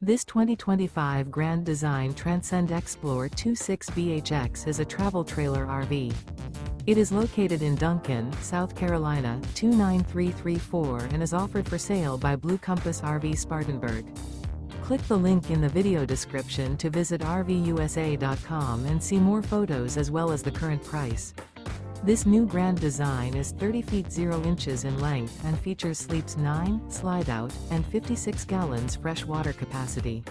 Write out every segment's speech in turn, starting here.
This 2025 Grand Design Transcend Xplor 26BHX is a travel trailer RV. It is located in Duncan, South Carolina, 29334 and is offered for sale by Blue Compass RV Spartanburg. Click the link in the video description to visit RVUSA.com and see more photos as well as the current price. This new Grand Design is 30 feet 0 inches in length and features sleeps 9, Slideout, and 56 gallons fresh water capacity.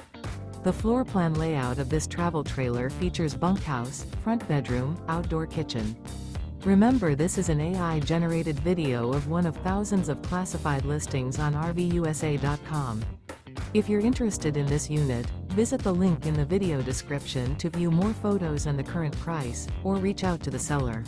The floor plan layout of this travel trailer features bunkhouse, front bedroom, outdoor kitchen. Remember, this is an AI-generated video of one of thousands of classified listings on RVUSA.com. If you're interested in this unit, visit the link in the video description to view more photos and the current price, or reach out to the seller.